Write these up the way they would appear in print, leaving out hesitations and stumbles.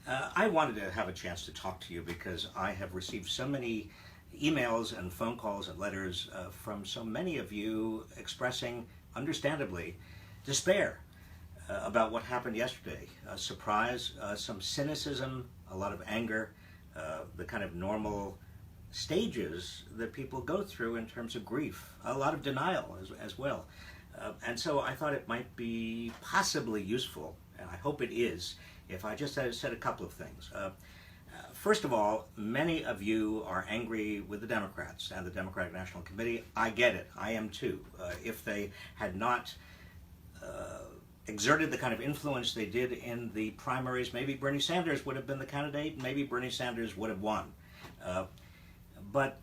I wanted to have a chance to talk to you because I have received so many emails and phone calls and letters from so many of you expressing, understandably, despair about what happened yesterday. Surprise, some cynicism, a lot of anger, the kind of normal stages that people go through in terms of grief, a lot of denial as well. And so I thought it might be possibly useful, and I hope it is, if I just said a couple of things. First of all, many of you are angry with the Democrats and the Democratic National Committee. I get it. I am too. If they had not exerted the kind of influence they did in the primaries, maybe Bernie Sanders would have been the candidate, maybe Bernie Sanders would have won. But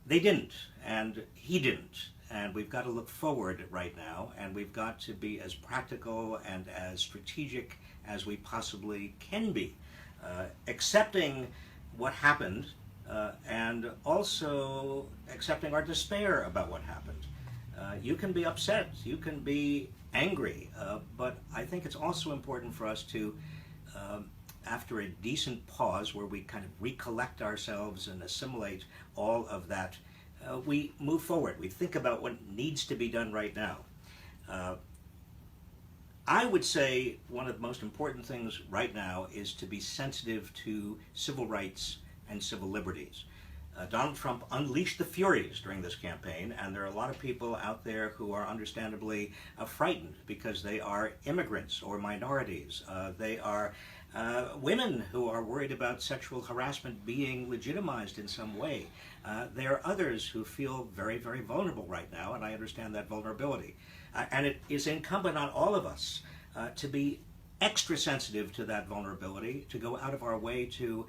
they didn't, and he didn't. And we've got to look forward right now, and we've got to be as practical and as strategic as we possibly can be, accepting what happened and also accepting our despair about what happened. You can be upset, you can be angry, but I think it's also important for us to, after a decent pause where we kind of recollect ourselves and assimilate all of that, we move forward. We think about what needs to be done right now. I would say one of the most important things right now is to be sensitive to civil rights and civil liberties. Donald Trump unleashed the furies during this campaign, and there are a lot of people out there who are understandably frightened because they are immigrants or minorities. They are women who are worried about sexual harassment being legitimized in some way. There are others who feel very, very vulnerable right now, and I understand that vulnerability. And it is incumbent on all of us to be extra sensitive to that vulnerability, to go out of our way to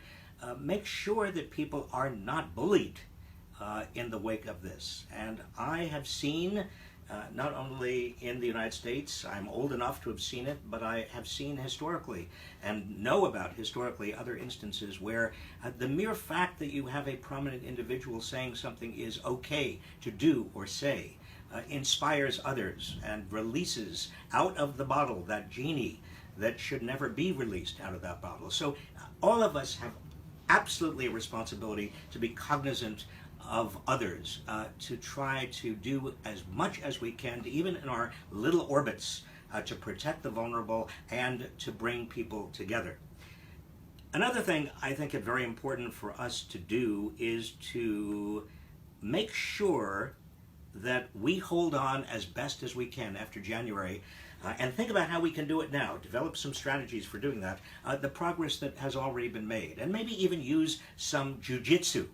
make sure that people are not bullied in the wake of this. And I have seen, not only in the United States, I'm old enough to have seen it, but I have seen historically and know about historically other instances where the mere fact that you have a prominent individual saying something is okay to do or say inspires others and releases out of the bottle that genie that should never be released out of that bottle. So all of us have absolutely a responsibility to be cognizant of others, to try to do as much as we can, even in our little orbits, to protect the vulnerable and to bring people together. Another thing I think is very important for us to do is to make sure that we hold on as best as we can after January and think about how we can do it now, develop some strategies for doing that, the progress that has already been made, and maybe even use some jujitsu.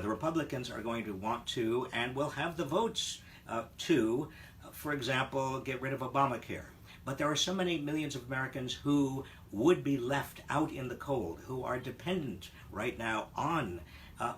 The Republicans are going to want to and will have the votes to, for example, get rid of Obamacare. But there are so many millions of Americans who would be left out in the cold, who are dependent right now on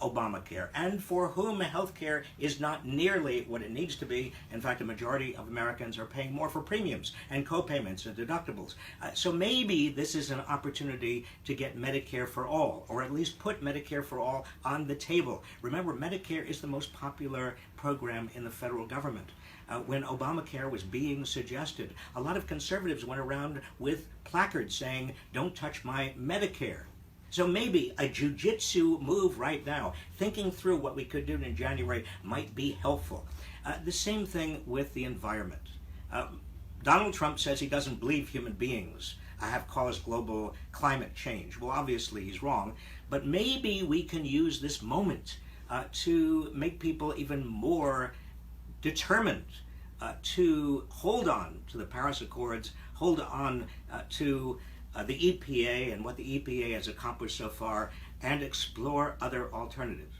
Obamacare, and for whom healthcare is not nearly what it needs to be. In fact, a majority of Americans are paying more for premiums and co-payments and deductibles. So maybe this is an opportunity to get Medicare for all, or at least put Medicare for all on the table. Remember, Medicare is the most popular program in the federal government. When Obamacare was being suggested, a lot of conservatives went around with placards saying, "Don't touch my Medicare." So maybe a jujitsu move right now, thinking through what we could do in January, might be helpful. The same thing with the environment. Donald Trump says he doesn't believe human beings have caused global climate change. Well, obviously he's wrong, but maybe we can use this moment to make people even more determined to hold on to the Paris Accords, hold on to the EPA and what the EPA has accomplished so far, and explore other alternatives.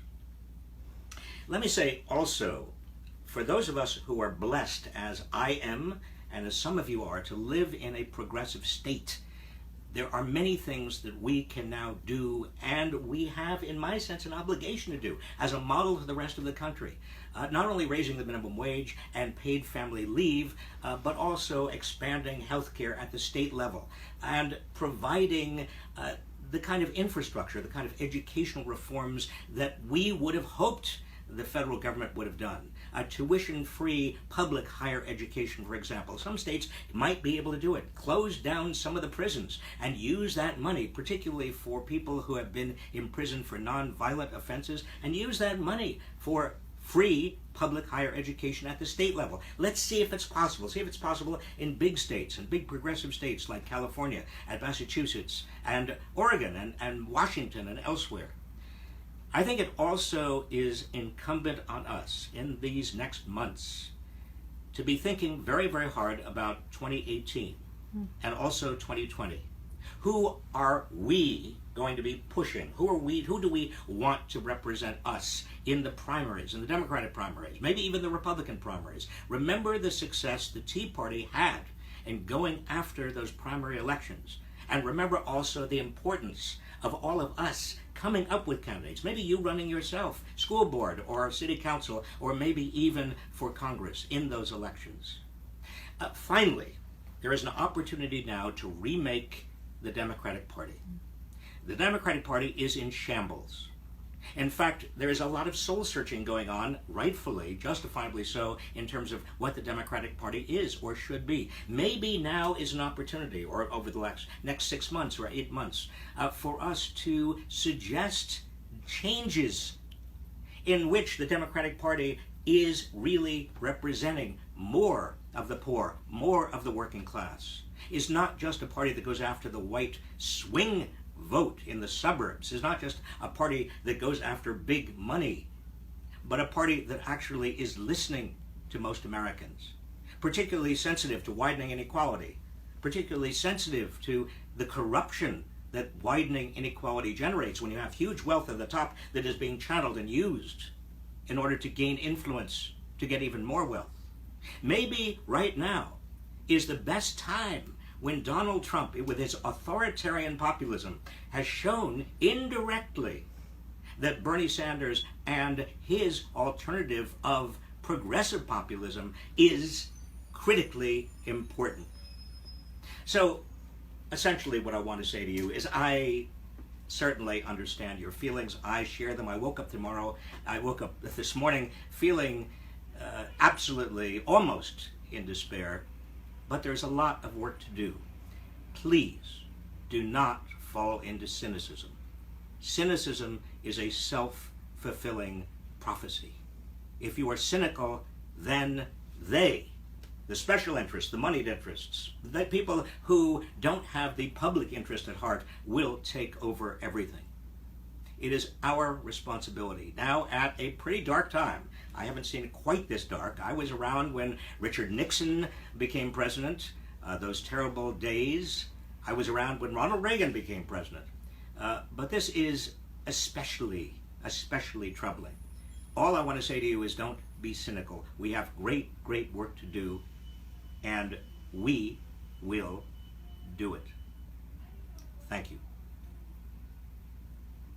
Let me say also, for those of us who are blessed, as I am, and as some of you are, to live in a progressive state, there are many things that we can now do, and we have, in my sense, an obligation to do as a model to the rest of the country. Not only raising the minimum wage and paid family leave, but also expanding health care at the state level and providing the kind of infrastructure, the kind of educational reforms that we would have hoped the federal government would have done. Tuition-free public higher education, for example. Some states might be able to do it. Close down some of the prisons and use that money, particularly for people who have been imprisoned for non-violent offenses, and use that money for free public higher education at the state level. Let's see if it's possible. See if it's possible in big states, in big progressive states like California and Massachusetts and Oregon and Washington and elsewhere. I think it also is incumbent on us in these next months to be thinking very, very hard about 2018 and also 2020. Who are we going to be pushing? Who do we want to represent us in the primaries, in the Democratic primaries, maybe even the Republican primaries? Remember the success the Tea Party had in going after those primary elections. And remember also the importance of all of us coming up with candidates. Maybe you running yourself, school board or city council, or maybe even for Congress in those elections. Finally, there is an opportunity now to remake the Democratic Party. The Democratic Party is in shambles. In fact, there is a lot of soul-searching going on, rightfully, justifiably so, in terms of what the Democratic Party is or should be. Maybe now is an opportunity, or over the next 6 months or 8 months, for us to suggest changes in which the Democratic Party is really representing more of the poor, more of the working class, is not just a party that goes after the white swing vote in the suburbs, is not just a party that goes after big money, but a party that actually is listening to most Americans, particularly sensitive to widening inequality, particularly sensitive to the corruption that widening inequality generates when you have huge wealth at the top that is being channeled and used in order to gain influence, to get even more wealth. Maybe right now is the best time when Donald Trump, with his authoritarian populism, has shown indirectly that Bernie Sanders and his alternative of progressive populism is critically important. So, essentially what I want to say to you is I certainly understand your feelings. I share them. I woke up this morning feeling absolutely, almost in despair. But there's a lot of work to do. Please do not fall into cynicism. Cynicism is a self-fulfilling prophecy. If you are cynical, then the special interests, the moneyed interests, the people who don't have the public interest at heart will take over everything. It is our responsibility, now at a pretty dark time. I haven't seen it quite this dark. I was around when Richard Nixon became president, those terrible days. I was around when Ronald Reagan became president. But this is especially troubling. All I want to say to you is don't be cynical. We have great, great work to do, and we will do it. Thank you.